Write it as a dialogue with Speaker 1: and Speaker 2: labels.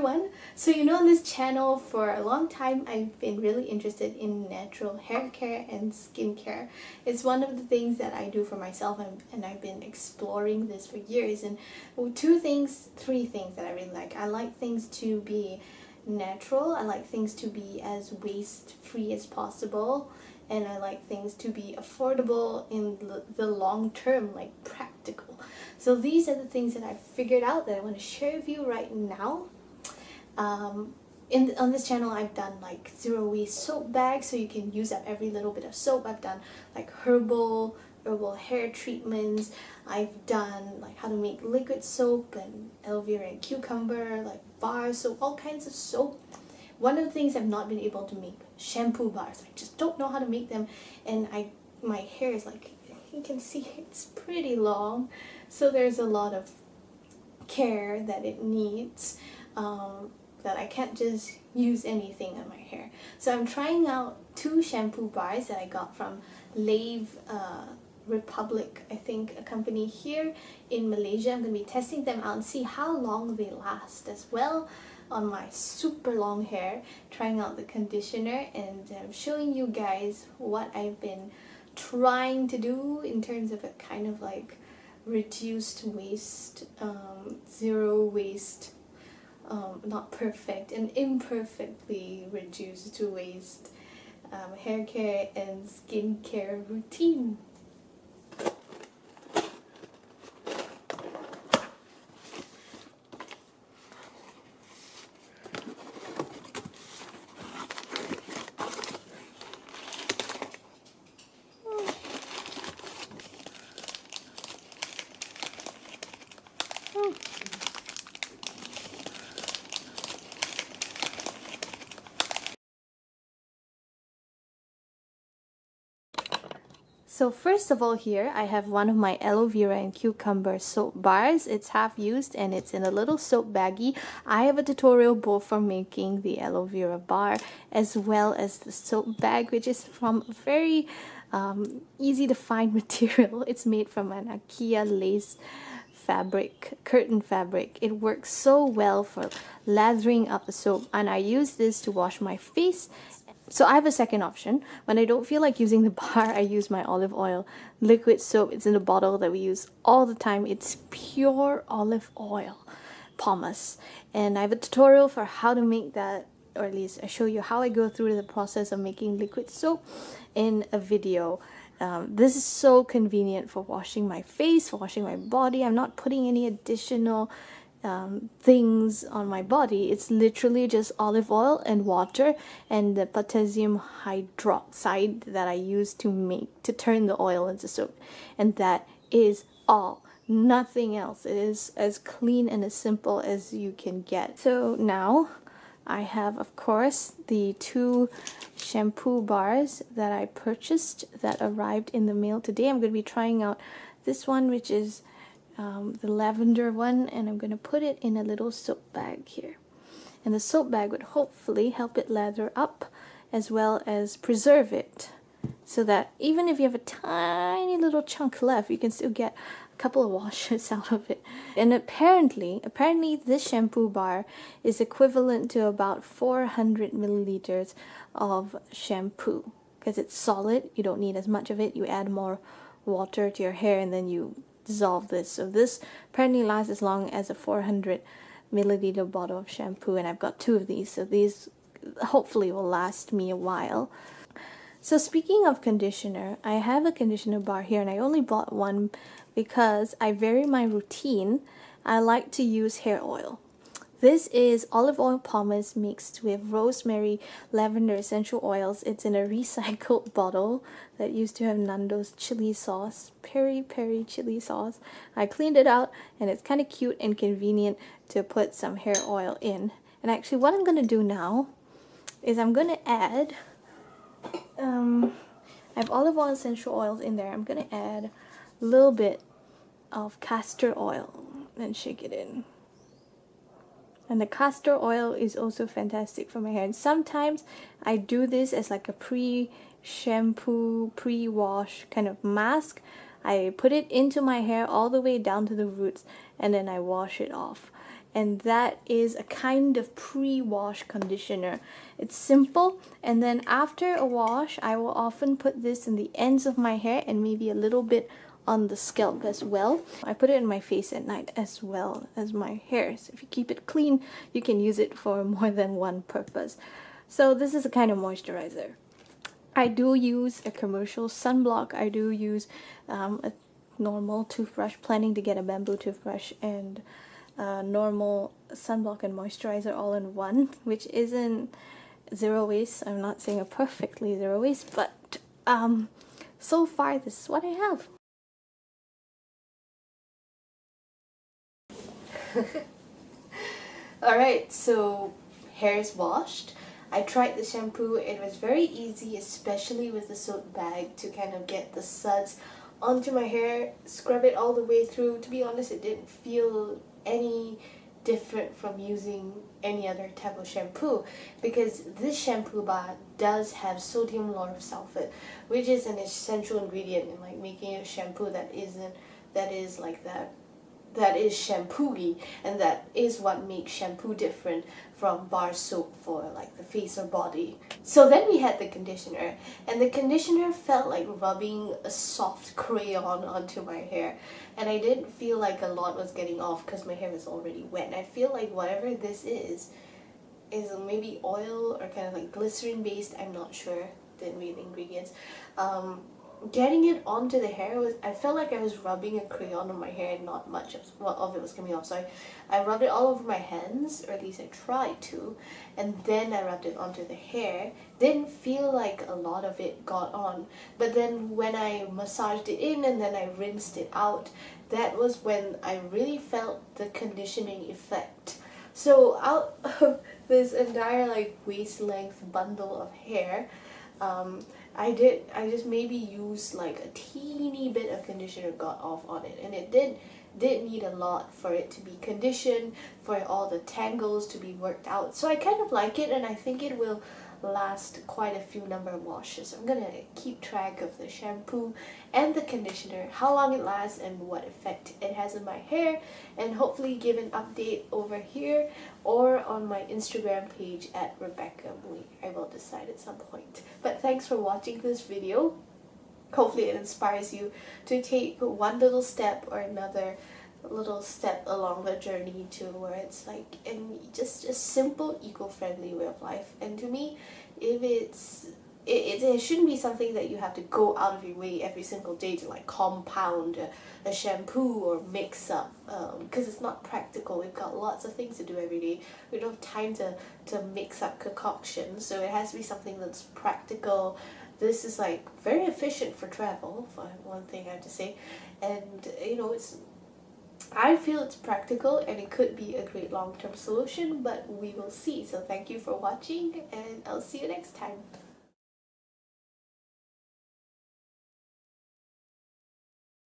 Speaker 1: everyone! So you know, on this channel for a long time I've been really interested in natural hair care and skincare. It's one of the things that I do for myself, and I've been exploring this for years. And three things that I really like. I like things to be natural, I like things to be as waste free as possible, and I like things to be affordable in the long term, like practical. So these are the things that I've figured out that I want to share with you right now. On this channel I've done like zero waste soap bags, so you can use up every little bit of soap. I've done like herbal hair treatments. I've done like how to make liquid soap and aloe vera and cucumber, like bar soap, all kinds of soap. One of the things I've not been able to make, shampoo bars. I just don't know how to make them, and my hair is, like you can see, it's pretty long, so there's a lot of care that it needs, that I can't just use anything on my hair. So I'm trying out two shampoo bars that I got from LAVE Republic, I think, a company here in Malaysia. I'm going to be testing them out and see how long they last as well on my super long hair, trying out the conditioner, and showing you guys what I've been trying to do in terms of a kind of like reduced waste, zero waste, not perfect and imperfectly reduced to waste hair care and skincare routine. So first of all, here I have one of my aloe vera and cucumber soap bars. It's half used and it's in a little soap baggie. I have a tutorial both for making the aloe vera bar as well as the soap bag, which is from a very easy to find material. It's made from an IKEA lace fabric, curtain fabric. It works so well for lathering up the soap, and I use this to wash my face. So I have a second option. When I don't feel like using the bar, I use my olive oil liquid soap. It's in a bottle that we use all the time. It's pure olive oil pomace, and I have a tutorial for how to make that, or at least I show you how I go through the process of making liquid soap in a video. This is so convenient for washing my face, for washing my body. I'm not putting any additional things on my body. It's literally just olive oil and water and the potassium hydroxide that I use to turn the oil into soap, and that is all, nothing else. It is as clean and as simple as you can get. So now I have, of course, the two shampoo bars that I purchased that arrived in the mail today. I'm going to be trying out this one, which is the lavender one, and I'm going to put it in a little soap bag here. And the soap bag would hopefully help it lather up as well as preserve it, so that even if you have a tiny little chunk left, you can still get a couple of washes out of it. And apparently this shampoo bar is equivalent to about 400 milliliters of shampoo, because it's solid. You don't need as much of it. You add more water to your hair and then you dissolve this. So this apparently lasts as long as a 400 milliliter bottle of shampoo, and I've got two of these, so these hopefully will last me a while. So speaking of conditioner, I have a conditioner bar here, and I only bought one because I vary my routine. I like to use hair oil. This is olive oil pomace mixed with rosemary, lavender essential oils. It's in a recycled bottle that used to have Nando's chili sauce, peri chili sauce. I cleaned it out, and it's kind of cute and convenient to put some hair oil in. And actually what I'm going to do now is I'm going to add, I have olive oil essential oils in there. I'm going to add a little bit of castor oil and shake it in. And the castor oil is also fantastic for my hair. And sometimes I do this as like a pre-shampoo, pre-wash kind of mask. I put it into my hair all the way down to the roots, and then I wash it off. and that is a kind of pre-wash conditioner. It's simple, and then after a wash I will often put this in the ends of my hair and maybe a little bit on the scalp as well. I put it in my face at night as well as my hair, so if you keep it clean you can use it for more than one purpose. So this is a kind of moisturizer. I do use a commercial sunblock. I do use a normal toothbrush, planning to get a bamboo toothbrush, and normal sunblock and moisturizer all in one, which isn't zero waste. I'm not saying a perfectly zero waste, but so far this is what I have. Alright, so hair is washed. I tried the shampoo. It was very easy, especially with the soap bag, to kind of get the suds onto my hair, scrub it all the way through. To be honest, it didn't feel any different from using any other type of shampoo, because this shampoo bar does have sodium lauryl sulfate, which is an essential ingredient in like making a shampoo that is shampoo-y, and that is what makes shampoo different from bar soap for like the face or body. So then we had the conditioner, and the conditioner felt like rubbing a soft crayon onto my hair, and I didn't feel like a lot was getting off because my hair was already wet. And I feel like whatever this is maybe oil or kind of like glycerin based. I'm not sure the main ingredients. Getting it onto the hair I felt like I was rubbing a crayon on my hair and not much of it was coming off. So I rubbed it all over my hands, or at least I tried to, and then I rubbed it onto the hair. Didn't feel like a lot of it got on, but then when I massaged it in and then I rinsed it out, that was when I really felt the conditioning effect. So out of this entire like waist length bundle of hair, I just maybe used like a teeny bit of conditioner got off on it, and it did need a lot for it to be conditioned, for all the tangles to be worked out. So I kind of like it, and I think it will last quite a few number of washes. I'm gonna keep track of the shampoo and the conditioner, how long it lasts and what effect it has on my hair, and hopefully give an update over here or on my Instagram page at Rebecca Mui. I will decide at some point. But thanks for watching this video. Hopefully it inspires you to take one little step or another little step along the journey towards like just a simple eco-friendly way of life. And to me, if it shouldn't be something that you have to go out of your way every single day to like compound a shampoo or mix up, because it's not practical. We've got lots of things to do every day. We don't have time to mix up concoctions, so it has to be something that's practical. This is like very efficient for travel, for one thing I have to say, and you know, I feel it's practical and it could be a great long-term solution, but we will see. So thank you for watching, and I'll see you next time.